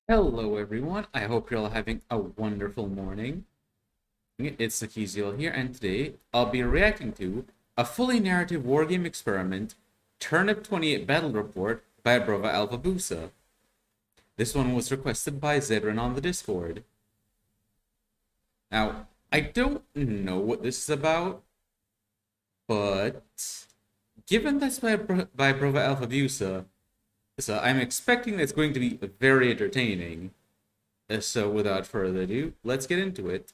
Hello everyone, I hope you're all having a wonderful morning. It's Sakiziel here, and today I'll be reacting to a fully narrative wargame experiment, TURNIP28 Battle Report by Bruva Alfabusa. This one was requested by Zedran on the Discord. Now, I don't know what this is about, but given that's by Bruva Alfabusa, so I'm expecting it's going to be very entertaining. So without further ado, let's get into it.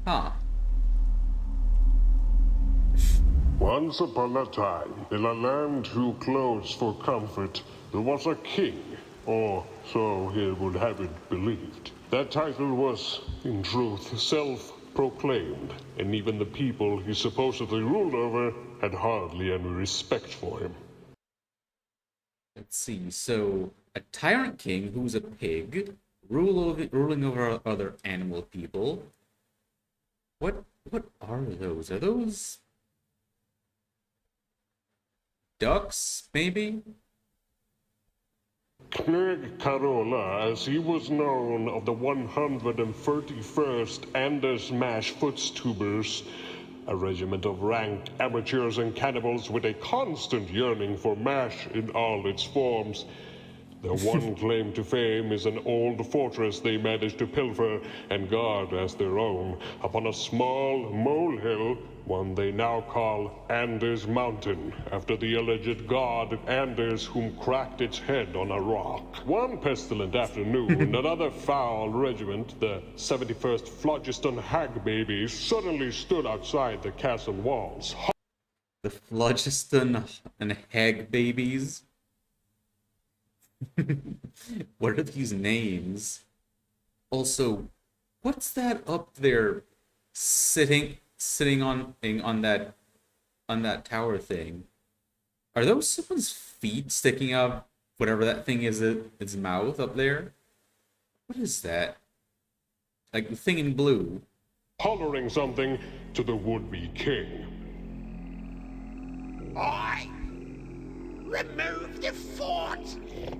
Huh. Once upon a time, in a land too close for comfort, there was a king, or so he would have it believed. That title was, in truth, self-proclaimed, and even the people he supposedly ruled over had hardly any respect for him. Let's see. So, a tyrant king who's a pig, ruling over other animal people. What are those? Are those ducks, maybe? Kneg Carola, as he was known, of the 131st Anders Mash Footstubers, a regiment of ranked amateurs and cannibals with a constant yearning for mash in all its forms. Their one claim to fame is an old fortress they managed to pilfer and guard as their own upon a small molehill, one they now call Anders Mountain, after the alleged god Anders whom cracked its head on a rock. One pestilent afternoon, another foul regiment, the 71st Phlogiston Hag Babies, suddenly stood outside the castle walls. The Phlogiston and Hag Babies? What are these names? Also, what's that up there sitting on that tower thing? Are those someone's feet sticking out whatever that thing is its mouth up there? What is that? Like the thing in blue. Hollering something to the would-be king. I remove the fort!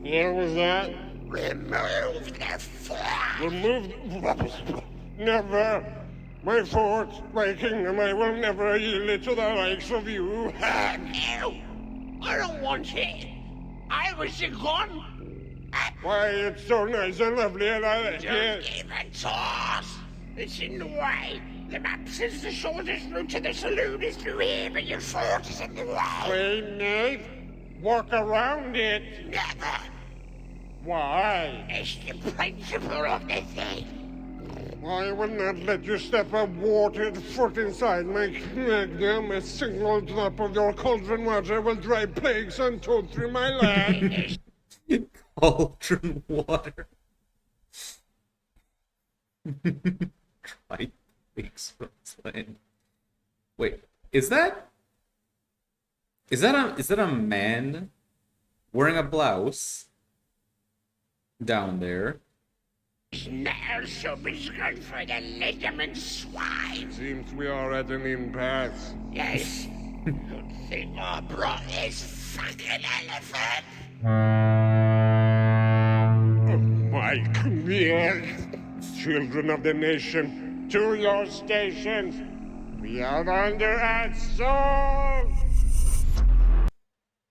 What was that? Remove the fort! Remove... Never! My fort, my kingdom, I will never yield it to the likes of you. No! I don't want it! I was the gun! Why, it's so nice and lovely and I like Don't it. give a toss! It's in the way! The map says the shortest route to the saloon is through here, but your fort is in the way! Wait, Nate. Walk around it. Never! Why? It's the principle of the thing! I will not let you step a watered foot inside my kingdom. A single drop of your cauldron water will drive plagues untold through my land. Cauldron water. Try things from land. Wait, is that a man wearing a blouse down there? Now so be good for the ligament swine! Seems we are at an impasse. Yes. Good thing I brought this fucking elephant. Oh my God. Children of the nation, to your stations. We are under assault.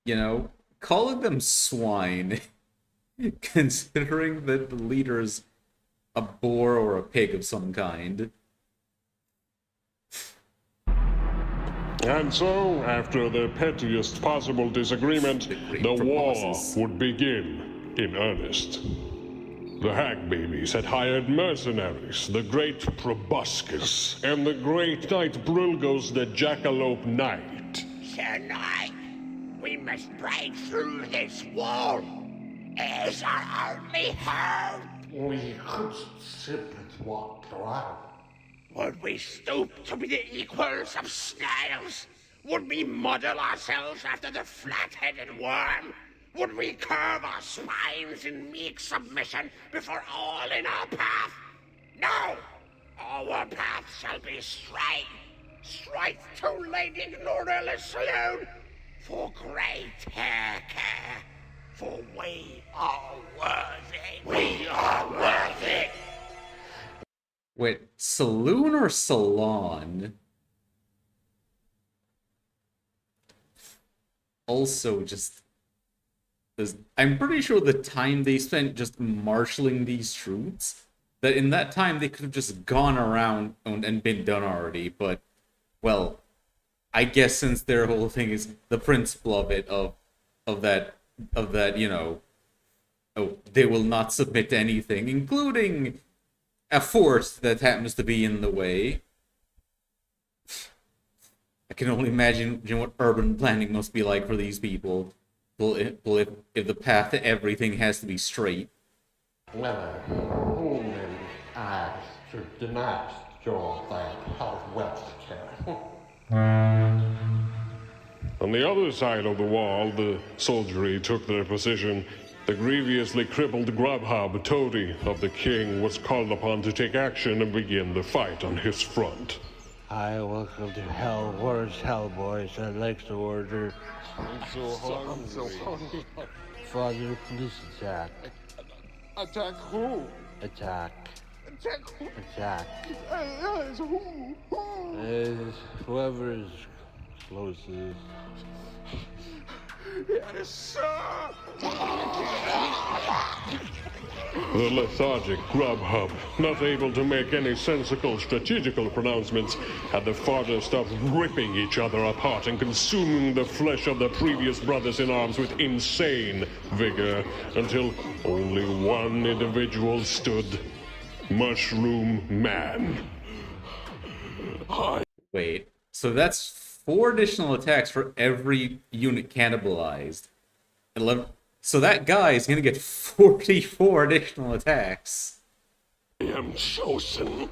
You know, calling them swine, considering that the leader's a boar or a pig of some kind. And so, after the pettiest possible disagreement, the war bosses. would begin in earnest. The Hag Babies had hired mercenaries, the great Proboscis, and the great Knight Brulgos the Jackalope Knight. Sir Knight, we must break through this wall. It is our only hope. We could simply walk around. Would we stoop to be the equals of snails? Would we model ourselves after the flat-headed worm? Would we curve our spines in meek submission before all in our path? No! Our path shall be straight, Straight to Lady Glorilla Saloon for great hair care. For we are worthy. We are worthy. Wait, saloon or salon? Also, just... I'm pretty sure the time they spent just marshaling these troops, that in that time they could have just gone around and been done already, but, well, I guess since their whole thing is the principle of it, of that, you know, oh, they will not submit to anything, including a force that happens to be in the way. I can only imagine what urban planning must be like for these people. Well, if the path to everything has to be straight. Whether human eyes should deny your health wealth care. On the other side of the wall, the soldiery took their position. The grievously crippled Grubhub, toady of the king, was called upon to take action and begin the fight on his front. Hi, welcome to Hell. Where's Hell, boys? I'd like to order. I'm so hungry. Father, please attack. Attack who? Attack. Attack who? Attack. Who? Whoever is closest. Yes, sir! The lethargic Grubhub, not able to make any sensical strategical pronouncements, had the fodder stopped ripping each other apart and consuming the flesh of the previous brothers in arms with insane vigor, until only one individual stood. Mushroom Man. Wait, so that's 4 additional attacks for every unit cannibalized. 11. So that guy is gonna get 44 additional attacks. I am chosen.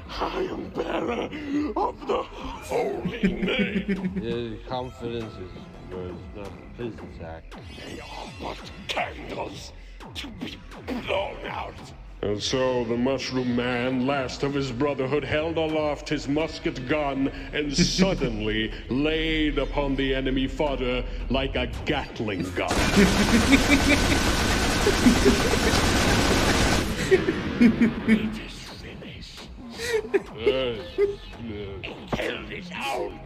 I am bearer of the holy name. The confidence is not his attack. They are but candles to be blown out. And so the Mushroom Man, last of his brotherhood, held aloft his musket gun and suddenly laid upon the enemy fodder like a Gatling gun. It is finished. Killed his own,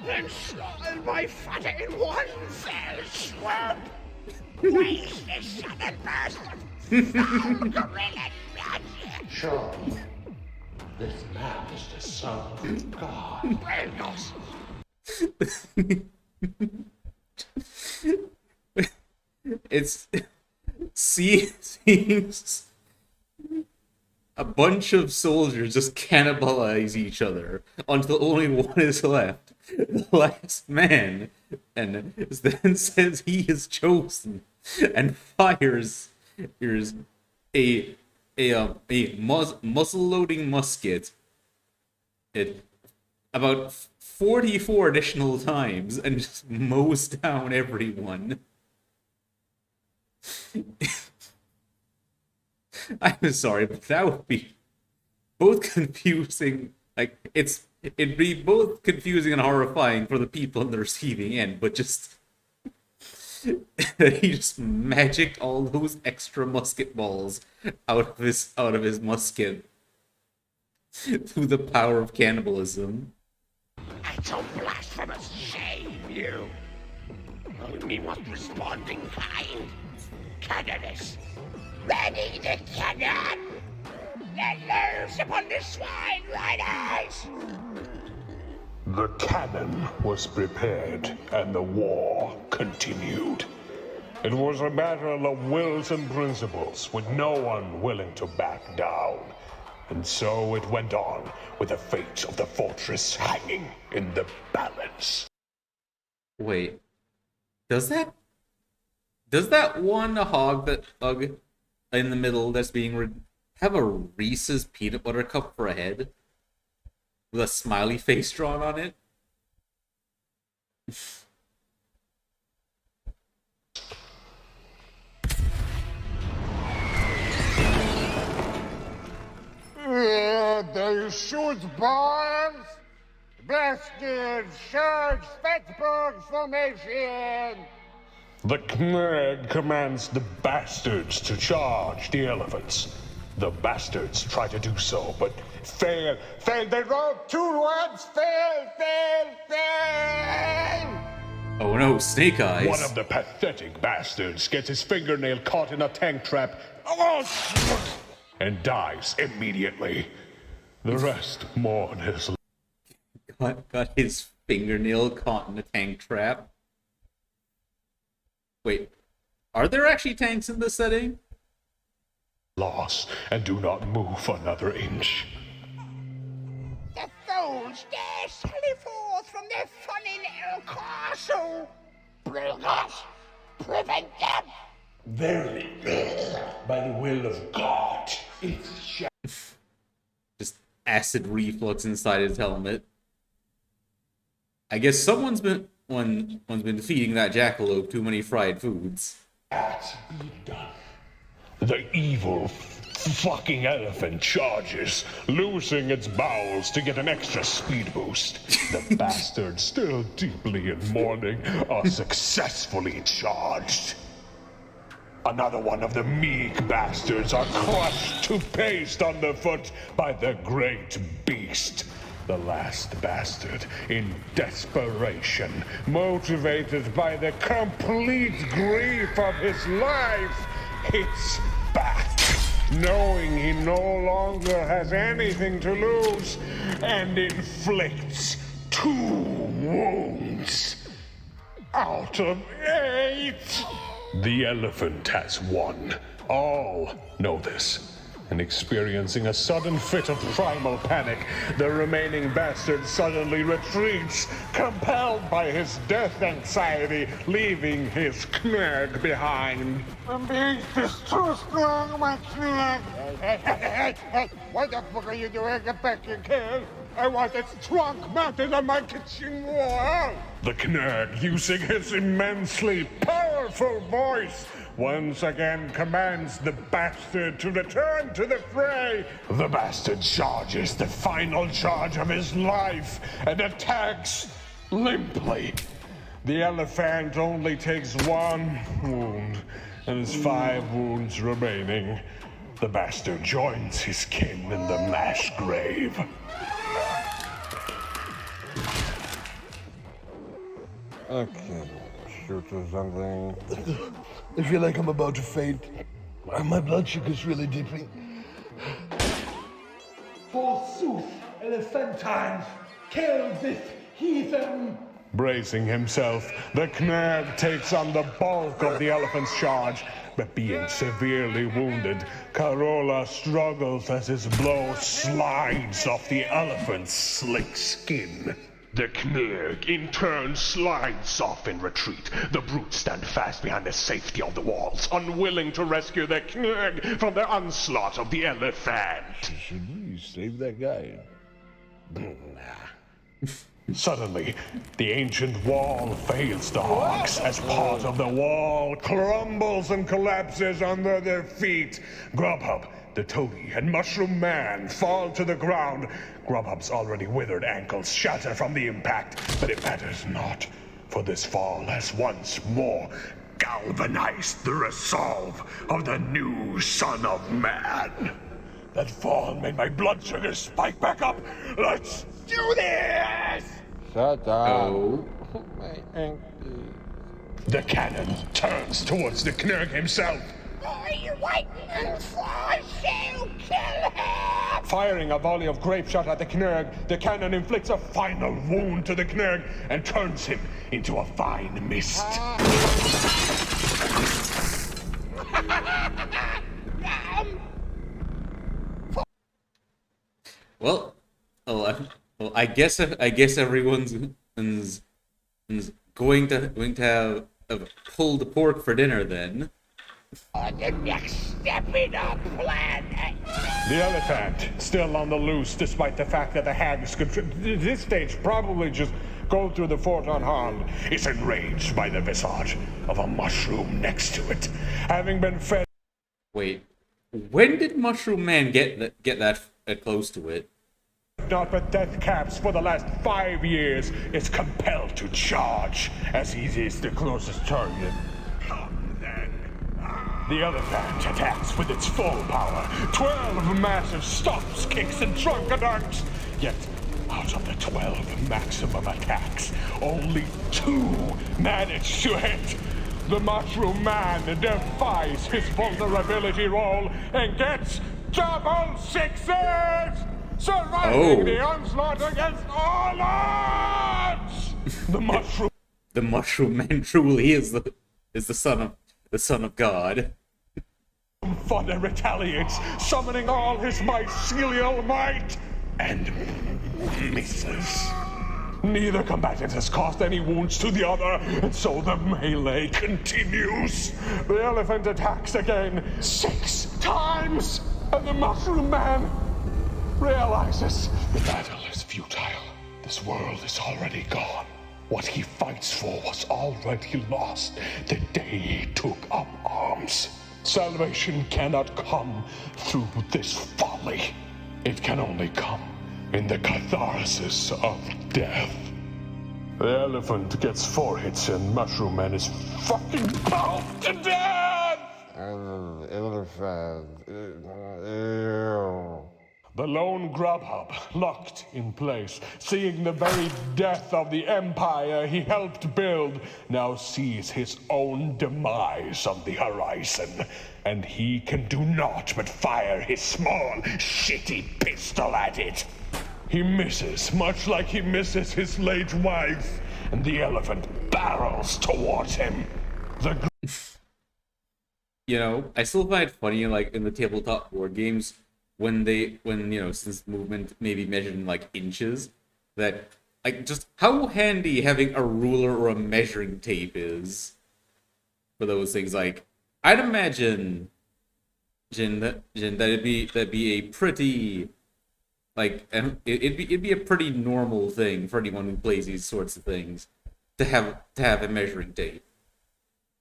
and slaughtered my father in one fell swoop. Waste this sudden burst of foul gorilla magic. Sure. This man is the son of God. Brandos. It's seems a bunch of soldiers just cannibalize each other until only one is left, the last man, and then says he is chosen and fires a muzzle loading musket it about 44 additional times and just mows down everyone. I'm sorry, but that would be both confusing. Like, it'd be both confusing and horrifying for the people on the receiving end, but just he just magicked all those extra musket balls out of his musket through the power of cannibalism. I so blasphemous shame you. Only must responding kind. Cannonus. Ready to cannon! Let loose upon the swine riders! The cannon was prepared, and the war continued. It was a battle of wills and principles, with no one willing to back down. And so it went on, with the fate of the fortress hanging in the balance. Wait, does that one hog in the middle that's being have a Reese's peanut butter cup for a head with a smiley face drawn on it? They shoot bombs. Bastards, charge Fatberg formation! The Knurg commands the bastards to charge the elephants. The bastards try to do so, but fail. They roll 2 words. Fail. Oh no, Snake Eyes. One of the pathetic bastards gets his fingernail caught in a tank trap and dies immediately. The rest mourn his Got his fingernail caught in a tank trap. Wait, are there actually tanks in this setting? loss and do not move another inch. The fools dare sally forth from their funny little castle. Bring us, prevent them. Verily, by the will of God, it shall. Just acid reflux inside his helmet. I guess someone's been feeding that jackalope too many fried foods. That be done. The evil fucking elephant charges, loosing its bowels to get an extra speed boost. The bastards, still deeply in mourning, are successfully charged. Another one of the meek bastards are crushed to paste underfoot by the great beast. The last bastard, in desperation, motivated by the complete grief of his life, hits back, knowing he no longer has anything to lose, and inflicts 2 wounds out of 8. The elephant has won. All know this. And experiencing a sudden fit of primal panic, the remaining bastard suddenly retreats, compelled by his death anxiety, leaving his Knurg behind. The beast is too strong, my Knurg. Hey, what the fuck are you doing? Get back here, kid. I want its trunk mounted on my kitchen wall. The Knurg, using his immensely powerful voice, once again commands the bastard to return to the fray. The bastard charges the final charge of his life and attacks limply. The elephant only takes 1 wound and has 5 wounds remaining. The bastard joins his kin in the mass grave. Okay, shoot or something. I feel like I'm about to faint. My blood sugar's really dipping. Forsooth, Elephantines, kill this heathen! Bracing himself, the Knurg takes on the bulk of the elephant's charge, but being severely wounded, Carola struggles as his blow slides off the elephant's slick skin. The Knurg, in turn, slides off in retreat. The brutes stand fast behind the safety of the walls, unwilling to rescue the Knurg from the onslaught of the elephant. Should we save that guy? Suddenly, the ancient wall fails the hogs as part of the wall crumbles and collapses under their feet. Grubhub, the toady, and Mushroom Man fall to the ground. Grubhub's already withered ankles shatter from the impact, but it matters not, for this fall has once more galvanized the resolve of the new Son of Man. That fall made my blood sugar spike back up. Let's do this! Shut up. Oh. My ankle. The cannon turns towards the Knurg himself. Are you waiting for us to kill him? Firing a volley of grape shot at the Knurg, the cannon inflicts a final wound to the Knurg and turns him into a fine mist. Well, I guess everyone's is going to have pulled pork for dinner then. On the next step in our plan. The elephant, still on the loose despite the fact that the hags could, at this stage, probably just go through the fort unharmed, is enraged by the visage of a mushroom next to it. Having been fed... Wait, when did Mushroom Man get that close to it? not but death caps for the last 5 years, is compelled to charge, as he is the closest target. Come then. The elephant attacks with its full power. 12 massive stomps, kicks, and drunken dunks. Yet, out of the 12 maximum attacks, only 2 manage to hit. The Mushroom Man defies his vulnerability roll and gets double sixes! Surviving the onslaught against all odds! The Mushroom Man truly is the son of God. Fodder retaliates, summoning all his mycelial might, and misses. Neither combatant has caused any wounds to the other, and so the melee continues. The elephant attacks again 6 times, and the Mushroom Man realizes the battle is futile. This world is already gone. What he fights for was already lost the day he took up arms. Salvation cannot come through this folly. It can only come in the catharsis of death. The elephant gets 4 hits and Mushroom Man is fucking pulped to death! Elephant. The lone Grubhub, locked in place, seeing the very death of the empire he helped build, now sees his own demise on the horizon. And he can do naught but fire his small, shitty pistol at it. He misses, much like he misses his late wife, and the elephant barrels towards him. You know, I still find it funny, like, in the tabletop board games, when since movement may be measured in, like, inches, that, like, just how handy having a ruler or a measuring tape is for those things. Like, I'd imagine, that it'd be a pretty, like, it'd be a pretty normal thing for anyone who plays these sorts of things to have a measuring tape.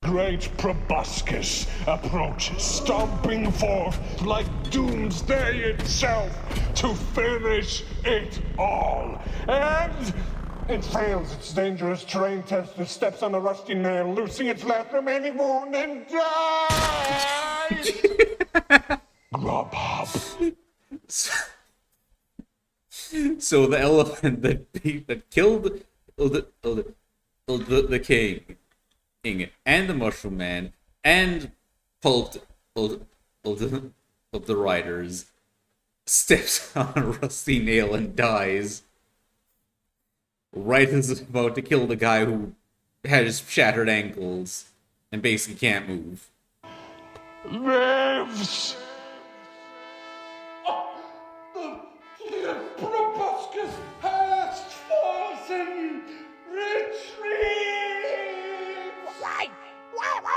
Great proboscis approaches, stomping forth like doomsday itself to finish it all. And it fails its dangerous terrain test, it steps on a rusty nail, losing its last remaining wound and dies! Grubhub. So the elephant that killed the king and the Mushroom Man and pulped of the riders steps on a rusty nail and dies right as it's about to kill the guy who has shattered ankles and basically can't move. Lives! The proboscis has fallen! Retreat!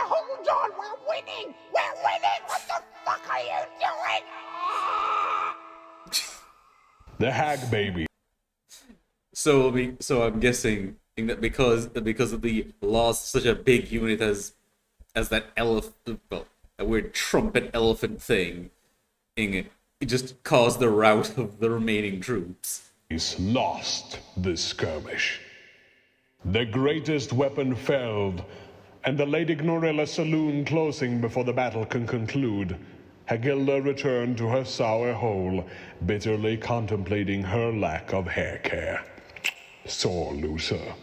Hold on, we're winning! We're winning! What the fuck are you doing? The hag baby. So I'm guessing that because of the loss of such a big unit as that elephant, well, that weird trumpet elephant thing, it just caused the rout of the remaining troops. He's lost this skirmish. The greatest weapon felled, and the Lady Gnorilla saloon closing before the battle can conclude, Hagilda returned to her sour hole, bitterly contemplating her lack of hair care. Sore loser.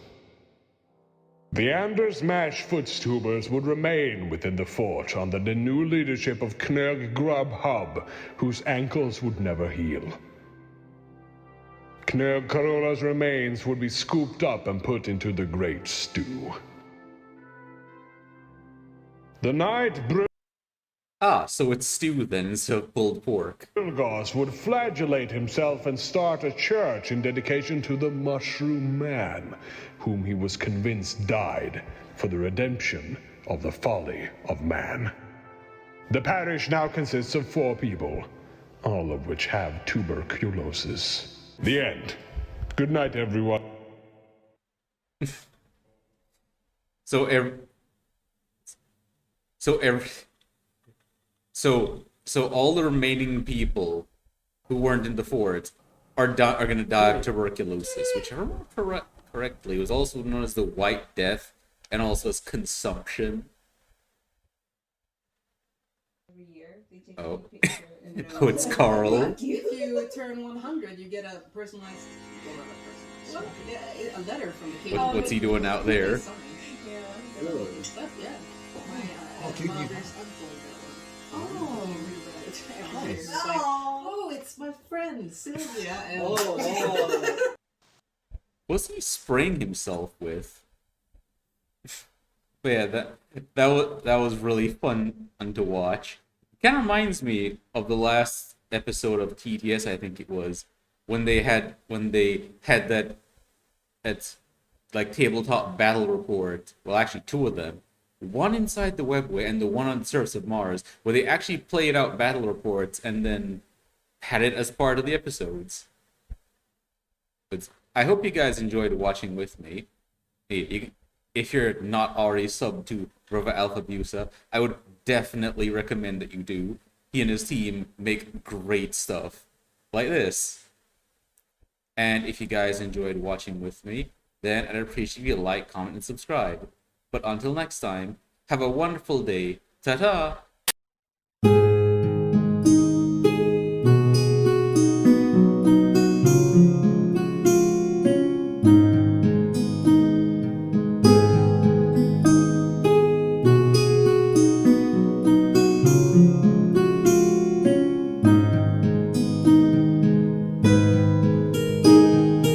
The Anders Mash footstubers would remain within the fort under the new leadership of Knurg Grubhub, whose ankles would never heal. Knurg Corolla's remains would be scooped up and put into the Great Stew. The night So it's stew then instead of pulled pork. Brilgos would flagellate himself and start a church in dedication to the Mushroom Man, whom he was convinced died for the redemption of the folly of man. The parish now consists of 4 people, all of which have tuberculosis. The end. Good night, everyone. So all the remaining people who weren't in the fort are gonna die of tuberculosis, which, if I remember correctly, was also known as the White Death and also as consumption. Every year they take Oh. a picture and Oh, it's Carl. If you turn 100, you get a personalized, well, not a personalized, yeah, a letter from the king. What's he doing out there? Yeah, Really? stuff, yeah. Oh, do you need- mother's uncle. Nice. It's like, oh, it's my friend Sylvia. And What's he spraying himself with? But yeah, that was really fun to watch. Kind of reminds me of the last episode of TTS, I think it was, when they had that like tabletop battle report. Well, actually, two of them. One inside the webway and the one on the surface of Mars, where they actually played out battle reports and then had it as part of the episodes. But I hope you guys enjoyed watching with me. If you're not already subbed to Bruva Alfabusa, I would definitely recommend that you do. He and his team make great stuff like this. And if you guys enjoyed watching with me, then I'd appreciate you to like, comment, and subscribe. But until next time, have a wonderful day. Ta-ta!